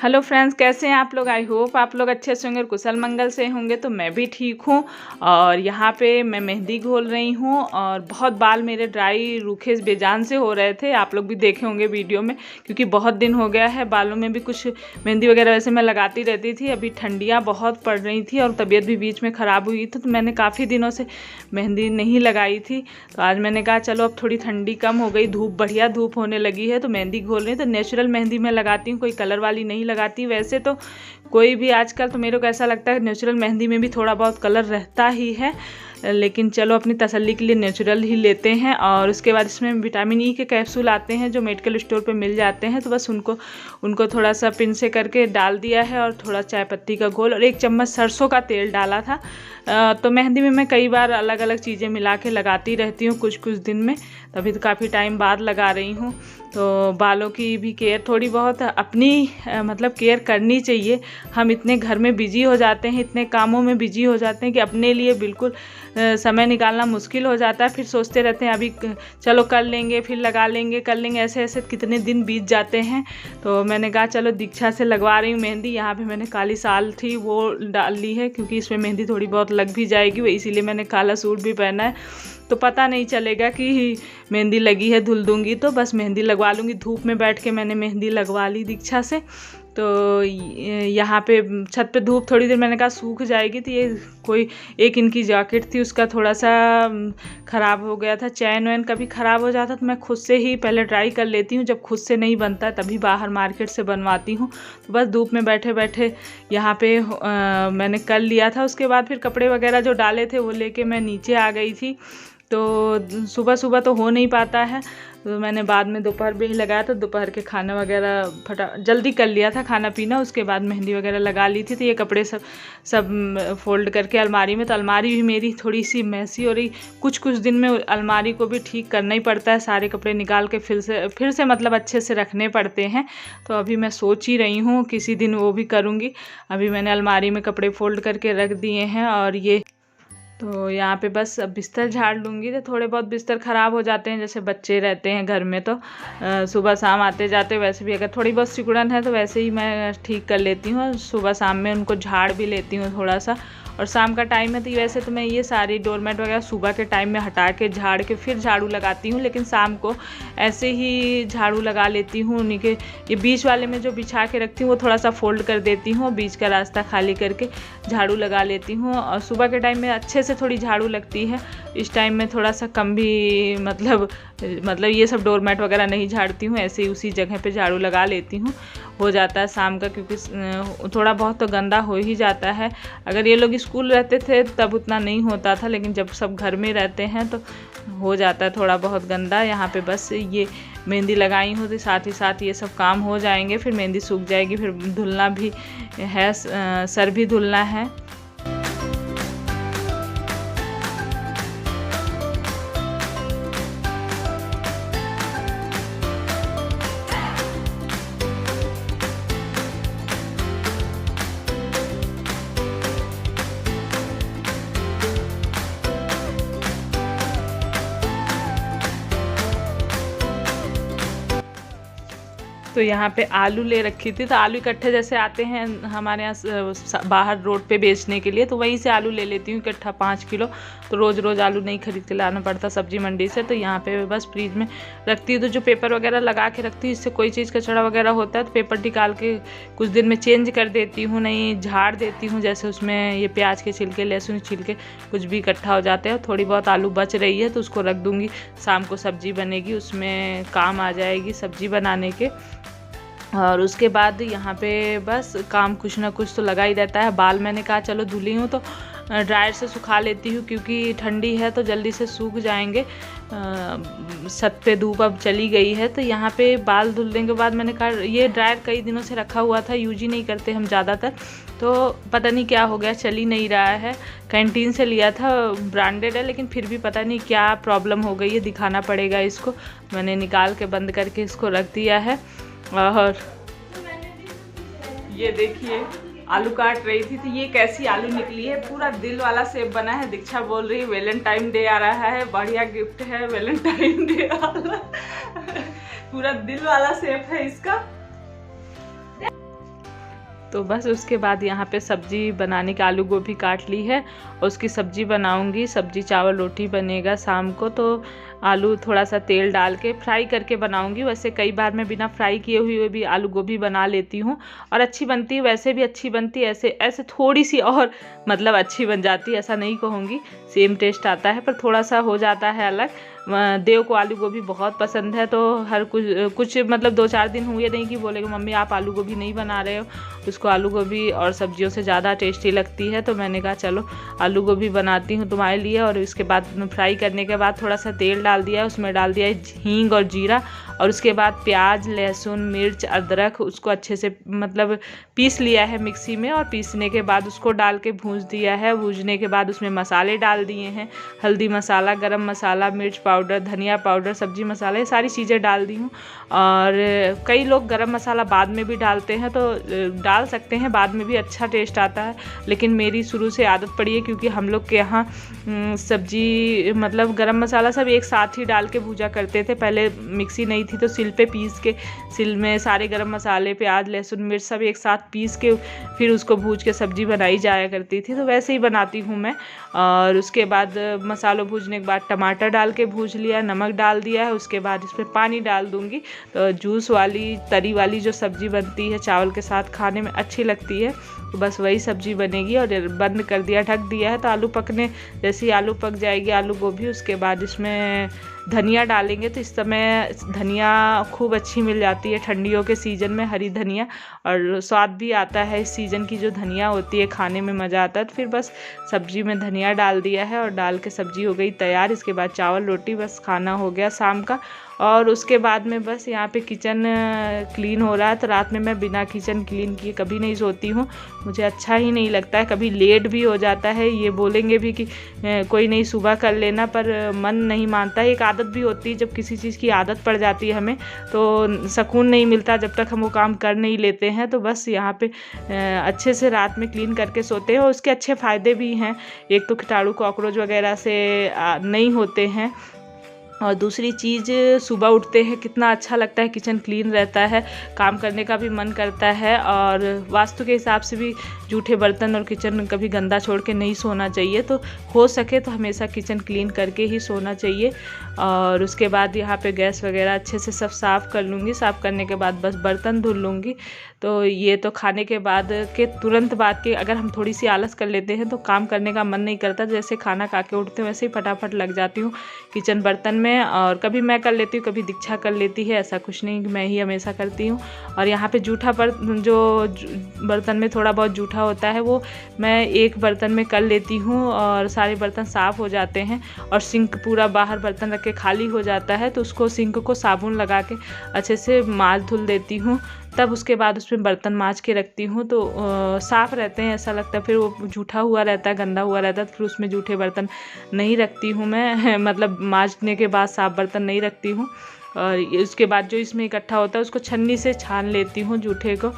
Hello friends, कैसे हैं आप लोग। आई होप आप लोग अच्छे से होंगे और कुशल मंगल से होंगे। तो मैं भी ठीक हूँ। और यहाँ पे मैं मेहंदी घोल रही हूँ और बहुत बाल मेरे ड्राई रूखे बेजान से हो रहे थे। आप लोग भी देखे होंगे वीडियो में, क्योंकि बहुत दिन हो गया है। बालों में भी कुछ मेहंदी वगैरह वैसे मैं लगाती रहती थी। अभी ठंडियाँ बहुत पड़ रही थी और तबीयत भी बीच में ख़राब हुई थी, तो मैंने काफ़ी दिनों से मेहंदी नहीं लगाई थी। तो आज मैंने कहा चलो अब थोड़ी ठंडी कम हो गई, धूप बढ़िया धूप होने लगी है, तो मेहंदी घोल रही। तो नेचुरल मेहंदी मैं लगाती हूँ, कोई कलर वाली नहीं लगाती। वैसे तो कोई भी आजकल तो मेरे को ऐसा लगता है नेचुरल मेहंदी में भी थोड़ा बहुत कलर रहता ही है, लेकिन चलो अपनी तसल्ली के लिए नेचुरल ही लेते हैं। और उसके बाद इसमें विटामिन ई के कैप्सूल आते हैं जो मेडिकल स्टोर पे मिल जाते हैं। तो बस उनको थोड़ा सा पिन से करके डाल दिया है और थोड़ा चाय पत्ती का घोल और 1 चम्मच सरसों का तेल डाला था। तो मेहंदी में मैं कई बार अलग अलग चीज़ें मिला के लगाती रहती हूँ कुछ दिन में। तभी तो काफ़ी टाइम बाद लगा रही हूँ। तो बालों की भी केयर थोड़ी बहुत अपनी मतलब केयर करनी चाहिए। हम इतने घर में बिजी हो जाते हैं, इतने कामों में बिजी हो जाते हैं कि अपने लिए बिल्कुल समय निकालना मुश्किल हो जाता है। फिर सोचते रहते हैं अभी चलो कर लेंगे, फिर लगा लेंगे, कर लेंगे, ऐसे ऐसे कितने दिन बीत जाते हैं। तो मैंने कहा चलो दीक्षा से लगवा रही हूँ मेहंदी। यहाँ पे मैंने काली साल थी वो डाल ली है, क्योंकि इसमें मेहंदी थोड़ी बहुत लग भी जाएगी, इसीलिए मैंने काला सूट भी पहना है। तो पता नहीं चलेगा कि मेहंदी लगी है, धुल दूँगी तो बस मेहंदी लगवा लूँगी। धूप में बैठ के मैंने मेहंदी लगवा ली दीक्षा से। तो यहाँ पे छत पे धूप थोड़ी देर मैंने कहा सूख जाएगी। तो ये कोई एक इनकी जैकेट थी, उसका थोड़ा सा ख़राब हो गया था, चैन वैन कभी ख़राब हो जाता तो मैं खुद से ही पहले ट्राई कर लेती हूँ। जब खुद से नहीं बनता है तभी बाहर मार्केट से बनवाती हूँ। तो बस धूप में बैठे बैठे यहाँ पे मैंने कर लिया था। उसके बाद फिर कपड़े वगैरह जो डाले थे वो लेके मैं नीचे आ गई थी। तो सुबह सुबह तो हो नहीं पाता है, तो मैंने बाद में दोपहर में ही लगाया। तो दोपहर के खाना वगैरह जल्दी कर लिया था, खाना पीना, उसके बाद मेहंदी वगैरह लगा ली थी। तो ये कपड़े सब फोल्ड करके अलमारी में। तो अलमारी भी मेरी थोड़ी सी मैसी हो रही। कुछ दिन में अलमारी को भी ठीक करना ही पड़ता है, सारे कपड़े निकाल के फिर से मतलब अच्छे से रखने पड़ते हैं। तो अभी मैं सोच ही रही हूँ किसी दिन वो भी करूँगी। अभी मैंने अलमारी में कपड़े फोल्ड करके रख दिए हैं। और ये तो यहाँ पे बस अब बिस्तर झाड़ लूँगी। तो थोड़े बहुत बिस्तर ख़राब हो जाते हैं, जैसे बच्चे रहते हैं घर में तो सुबह शाम आते जाते। वैसे भी अगर थोड़ी बहुत सिकुड़न है तो वैसे ही मैं ठीक कर लेती हूँ और सुबह शाम में उनको झाड़ भी लेती हूँ थोड़ा सा। और शाम का टाइम है तो वैसे तो मैं ये सारी डोरमेट वगैरह सुबह के टाइम में हटा के झाड़ के फिर झाड़ू लगाती हूँ, लेकिन शाम को ऐसे ही झाड़ू लगा लेती हूँ। उन्हीं के ये बीच वाले में जो बिछा के रखती हूँ वो थोड़ा सा फोल्ड कर देती हूँ और बीच का रास्ता खाली करके झाड़ू लगा लेती हूँ। और सुबह के टाइम में अच्छे से थोड़ी झाड़ू लगती है, इस टाइम में थोड़ा सा कम भी मतलब ये सब डोरमेट वगैरह नहीं झाड़ती हूँ, ऐसे ही उसी जगह पे झाड़ू लगा लेती हूँ, हो जाता है शाम का। क्योंकि थोड़ा बहुत तो गंदा हो ही जाता है। अगर ये लोग स्कूल रहते थे तब उतना नहीं होता था, लेकिन जब सब घर में रहते हैं तो हो जाता है थोड़ा बहुत गंदा। यहाँ पे बस ये मेहंदी लगाई हूँ तो साथ ही साथ ये सब काम हो जाएंगे, फिर मेहंदी सूख जाएगी। फिर धुलना भी है, सर भी धुलना है। तो यहाँ पे आलू ले रखी थी। तो आलू इकट्ठे जैसे आते हैं हमारे यहाँ बाहर रोड पे बेचने के लिए, तो वहीं से आलू ले लेती हूँ इकट्ठा 5 किलो। तो रोज़ आलू नहीं खरीद के लाना पड़ता सब्जी मंडी से। तो यहाँ पे बस फ्रिज में रखती हूँ। तो जो पेपर वगैरह लगा के रखती हूँ, इससे कोई चीज़ कचरा वगैरह होता है तो पेपर निकाल के कुछ दिन में चेंज कर देती हूँ, नहीं झाड़ देती हूँ। जैसे उसमें ये प्याज के छिलके, लहसुन छिलके कुछ भी इकट्ठा हो जाते हैं। थोड़ी बहुत आलू बच रही है तो उसको रख दूँगी, शाम को सब्जी बनेगी, उसमें काम आ जाएगी सब्जी बनाने के। और उसके बाद यहाँ पे बस काम कुछ ना कुछ तो लगा ही रहता है। बाल मैंने कहा चलो धुली हूँ तो ड्रायर से सुखा लेती हूँ, क्योंकि ठंडी है तो जल्दी से सूख जाएंगे। छत पे धूप अब चली गई है। तो यहाँ पे बाल धुलने के बाद मैंने कहा ये ड्रायर कई दिनों से रखा हुआ था, यूज ही नहीं करते हम ज़्यादातर, तो पता नहीं क्या हो गया, चल ही नहीं रहा है। कैंटीन से लिया था, ब्रांडेड है, लेकिन फिर भी पता नहीं क्या प्रॉब्लम हो गई है, दिखाना पड़ेगा इसको। मैंने निकाल के बंद करके इसको रख दिया है। और ये देखिए आलू काट रही थी, तो ये कैसी आलू निकली है, पूरा दिल वाला शेप बना है। दीक्षा बोल रही है वैलेंटाइन डे आ रहा है, बढ़िया गिफ्ट है वैलेंटाइन डे वाला पूरा दिल वाला शेप है इसका। तो बस उसके बाद यहाँ पे सब्जी बनाने के आलू गोभी काट ली है और उसकी सब्जी बनाऊंगी। सब्जी चावल रोटी बनेगा शाम को, तो आलू थोड़ा सा तेल डाल के फ्राई करके बनाऊंगी। वैसे कई बार मैं बिना फ्राई किए हुए भी आलू गोभी बना लेती हूँ और अच्छी बनती है, वैसे भी अच्छी बनती है। ऐसे ऐसे थोड़ी सी और मतलब अच्छी बन जाती है, ऐसा नहीं कहूँगी, सेम टेस्ट आता है पर थोड़ा सा हो जाता है अलग। देव को आलू गोभी बहुत पसंद है, तो हर कुछ मतलब 2-4 दिन हुए नहीं कि बोलेगा मम्मी आप आलू गोभी नहीं बना रहे हो। उसको आलू गोभी और सब्जियों से ज़्यादा टेस्टी लगती है, तो मैंने कहा चलो आलू गोभी बनाती हूँ तुम्हारे लिए। और इसके बाद फ्राई करने के बाद थोड़ा सा तेल डाल दिया, उसमें डाल दिया हींग और जीरा, और उसके बाद प्याज लहसुन मिर्च अदरक उसको अच्छे से मतलब पीस लिया है मिक्सी में, और पीसने के बाद उसको डाल के भूंज दिया है। भूंजने के बाद उसमें मसाले डाल दिए हैं, हल्दी मसाला गरम मसाला मिर्च पाउडर धनिया पाउडर सब्जी मसाला, ये सारी चीज़ें डाल दी हूँ। और कई लोग गरम मसाला बाद में भी डालते हैं, तो डाल सकते हैं, बाद में भी अच्छा टेस्ट आता है, लेकिन मेरी शुरू से आदत पड़ी है क्योंकि हम लोग के यहाँ सब्जी मतलब गरम मसाला सब एक साथ ही डाल के भूजा करते थे। पहले मिक्सी नहीं थी तो सिल पे पीस के, सिल में सारे गरम मसाले प्याज लहसुन मिर्च सब एक साथ पीस के फिर उसको भूज के सब्जी बनाई जाया करती थी, तो वैसे ही बनाती हूँ मैं। और उसके बाद मसालों भूजने के बाद टमाटर डाल के भूज लिया, नमक डाल दिया है, उसके बाद इसमें पानी डाल दूँगी। तो जूस वाली तरी वाली जो सब्ज़ी बनती है चावल के साथ खाने में अच्छी लगती है, तो बस वही सब्ज़ी बनेगी। और बंद कर दिया ढक दिया है, तो आलू पकने जैसे ही आलू पक जाएगी आलू गोभी, उसके बाद इसमें धनिया डालेंगे। तो इस समय धनिया खूब अच्छी मिल जाती है ठंडियों के सीज़न में, हरी धनिया, और स्वाद भी आता है इस सीज़न की जो धनिया होती है, खाने में मज़ा आता है। तो फिर बस सब्जी में धनिया डाल दिया है और डाल के सब्जी हो गई तैयार। इसके बाद चावल रोटी बस खाना हो गया शाम का। और उसके बाद में बस यहाँ पे किचन क्लीन हो रहा है, तो रात में मैं बिना किचन क्लीन किए कभी नहीं सोती हूँ, मुझे अच्छा ही नहीं लगता है। कभी लेट भी हो जाता है, ये बोलेंगे भी कि कोई नहीं सुबह कर लेना, पर मन नहीं मानता है। एक आदत भी होती है, जब किसी चीज़ की आदत पड़ जाती है हमें तो सुकून नहीं मिलता जब तक हम वो काम कर नहीं लेते हैं। तो बस यहाँ पे अच्छे से रात में क्लीन करके सोते हैं, और उसके अच्छे फ़ायदे भी हैं। एक तो कीटाणु कॉकरोच वगैरह से नहीं होते हैं, और दूसरी चीज़ सुबह उठते हैं कितना अच्छा लगता है, किचन क्लीन रहता है, काम करने का भी मन करता है। और वास्तु के हिसाब से भी जूठे बर्तन और किचन कभी गंदा छोड़ के नहीं सोना चाहिए, तो हो सके तो हमेशा किचन क्लीन करके ही सोना चाहिए। और उसके बाद यहाँ पे गैस वगैरह अच्छे से सब साफ़ कर लूँगी। साफ़ करने के बाद बस बर्तन धुल लूँगी। तो ये तो खाने के बाद के तुरंत बाद के अगर हम थोड़ी सी आलस कर लेते हैं तो काम करने का मन नहीं करता। जैसे खाना खा के उठते हैं वैसे ही फटाफट लग जाती हूँ किचन बर्तन में, और कभी मैं कर लेती हूँ कभी दीक्षा कर लेती है, ऐसा कुछ नहीं, मैं ही हमेशा करती हूँ। और यहाँ पे जूठा जो बर्तन में थोड़ा बहुत जूठा होता है वो मैं एक बर्तन में कर लेती हूँ, और सारे बर्तन साफ़ हो जाते हैं। और सिंक पूरा बाहर बर्तन रख के खाली हो जाता है, तो उसको सिंक को साबुन लगा के अच्छे से मांज धुल देती हूँ, तब उसके बाद उसमें बर्तन मांज के रखती हूँ, तो साफ़ रहते हैं, ऐसा लगता है। फिर वो जूठा हुआ रहता है गंदा हुआ रहता है, तो फिर उसमें जूठे बर्तन नहीं रखती हूँ मैं मतलब मांजने के बाद साफ़ बर्तन नहीं रखती हूँ। और उसके बाद जो इसमें इकट्ठा होता है उसको छन्नी से छान लेती हूँ, जूठे को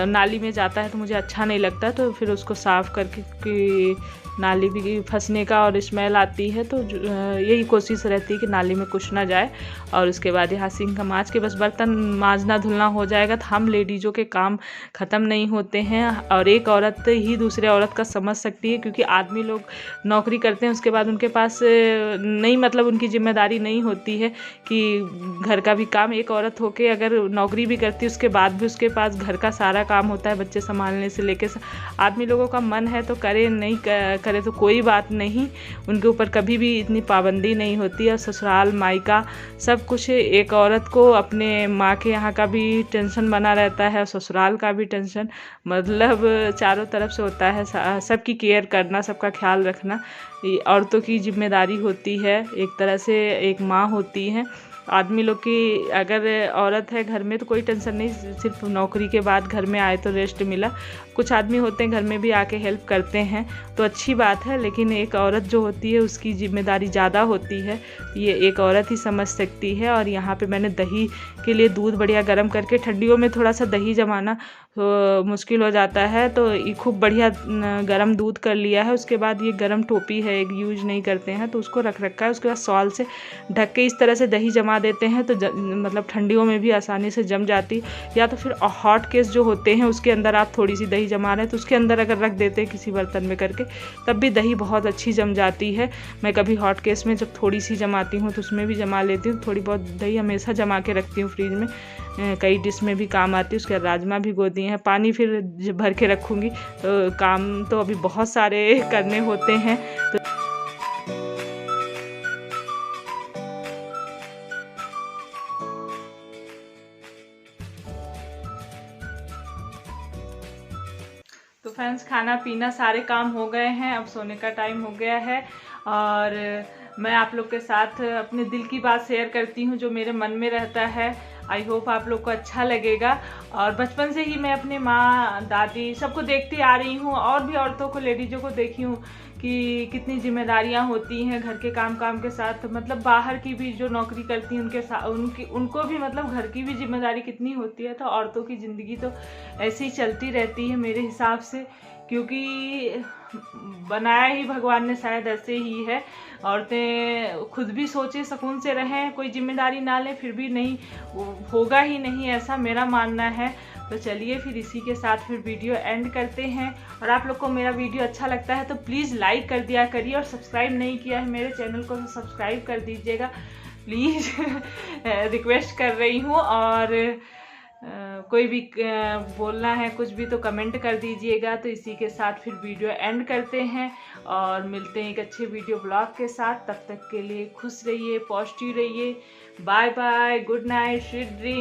नाली में जाता है तो मुझे अच्छा नहीं लगता, तो फिर उसको साफ़ करके कि नाली भी फंसने का और स्मेल आती है, तो यही कोशिश रहती है कि नाली में कुछ ना जाए। और उसके बाद यहाँ सिंक मांज के बस बर्तन मांजना धुलना हो जाएगा, तो हम लेडीज़ों के काम ख़त्म नहीं होते हैं। और एक औरत ही दूसरे औरत का समझ सकती है, क्योंकि आदमी लोग नौकरी करते हैं उसके बाद उनके पास नहीं मतलब उनकी जिम्मेदारी नहीं होती है कि घर का भी काम। एक औरत होके अगर नौकरी भी करती है उसके बाद भी उसके पास घर का सारा काम होता है, बच्चे संभालने से लेके। आदमी लोगों का मन है तो करे, नहीं करे तो कोई बात नहीं, उनके ऊपर कभी भी इतनी पाबंदी नहीं होती है। ससुराल मायका सब कुछ एक औरत को अपने माँ के यहाँ का भी टेंशन बना रहता है, ससुराल का भी टेंशन, मतलब चारों तरफ से होता है। सबकी केयर करना, सबका ख्याल रखना औरतों की जिम्मेदारी होती है, एक तरह से एक माँ होती है। आदमी लोग की अगर औरत है घर में तो कोई टेंशन नहीं, सिर्फ नौकरी के बाद घर में आए तो रेस्ट मिला। कुछ आदमी होते हैं घर में भी आके हेल्प करते हैं तो अच्छी बात है, लेकिन एक औरत जो होती है उसकी जिम्मेदारी ज़्यादा होती है, ये एक औरत ही समझ सकती है। और यहाँ पे मैंने दही के लिए दूध बढ़िया गर्म करके, ठंडियों में थोड़ा सा दही जमाना तो मुश्किल हो जाता है, तो ये खूब बढ़िया गर्म दूध कर लिया है। उसके बाद ये गर्म टोपी है, एक यूज नहीं करते हैं तो उसको रख रखा है। उसके बाद सॉल से ढक के इस तरह से दही जमा देते हैं तो मतलब ठंडियों में भी आसानी से जम जाती। या तो फिर हॉट केस जो होते हैं उसके अंदर आप थोड़ी सी दही जमा रहे हैं तो उसके अंदर अगर रख देते हैं किसी बर्तन में करके, तब भी दही बहुत अच्छी जम जाती है। मैं कभी हॉट केस में जब थोड़ी सी जमाती हूँ तो उसमें भी जमा लेती हूँ। थोड़ी बहुत दही हमेशा जमा के रखती हूँ फ्रिज में, कई डिश में भी काम आती है। उसके बाद राजमा भिगो दिए हैं, पानी फिर भर के रखूँगी तो काम तो अभी बहुत सारे करने होते हैं। तो फ्रेंड्स, खाना पीना सारे काम हो गए हैं, अब सोने का टाइम हो गया है। और मैं आप लोग के साथ अपने दिल की बात शेयर करती हूँ जो मेरे मन में रहता है। आई होप आप लोग को अच्छा लगेगा। और बचपन से ही मैं अपने माँ दादी सबको देखती आ रही हूँ, और भी औरतों को, लेडीज़ों को देखी हूँ कि कितनी जिम्मेदारियाँ होती हैं घर के काम के साथ। मतलब बाहर की भी जो नौकरी करती हैं उनके साथ उनको भी मतलब घर की भी जिम्मेदारी कितनी होती है। तो औरतों की ज़िंदगी तो ऐसे ही चलती रहती है मेरे हिसाब से, क्योंकि बनाया ही भगवान ने शायद ऐसे ही है। औरतें खुद भी सोचे सुकून से रहें, कोई जिम्मेदारी ना लें, फिर भी नहीं होगा ही नहीं, ऐसा मेरा मानना है। तो चलिए फिर इसी के साथ फिर वीडियो एंड करते हैं। और आप लोग को मेरा वीडियो अच्छा लगता है तो प्लीज़ लाइक कर दिया करिए, और सब्सक्राइब नहीं किया है मेरे चैनल को तो सब्सक्राइब कर दीजिएगा प्लीज़ रिक्वेस्ट कर रही हूँ। और कोई भी बोलना है कुछ भी तो कमेंट कर दीजिएगा। तो इसी के साथ फिर वीडियो एंड करते हैं और मिलते हैं एक अच्छे वीडियो ब्लॉग के साथ। तब तक के लिए खुश रहिए, पॉजिटिव रहिए। Bye bye, good night, sweet dream.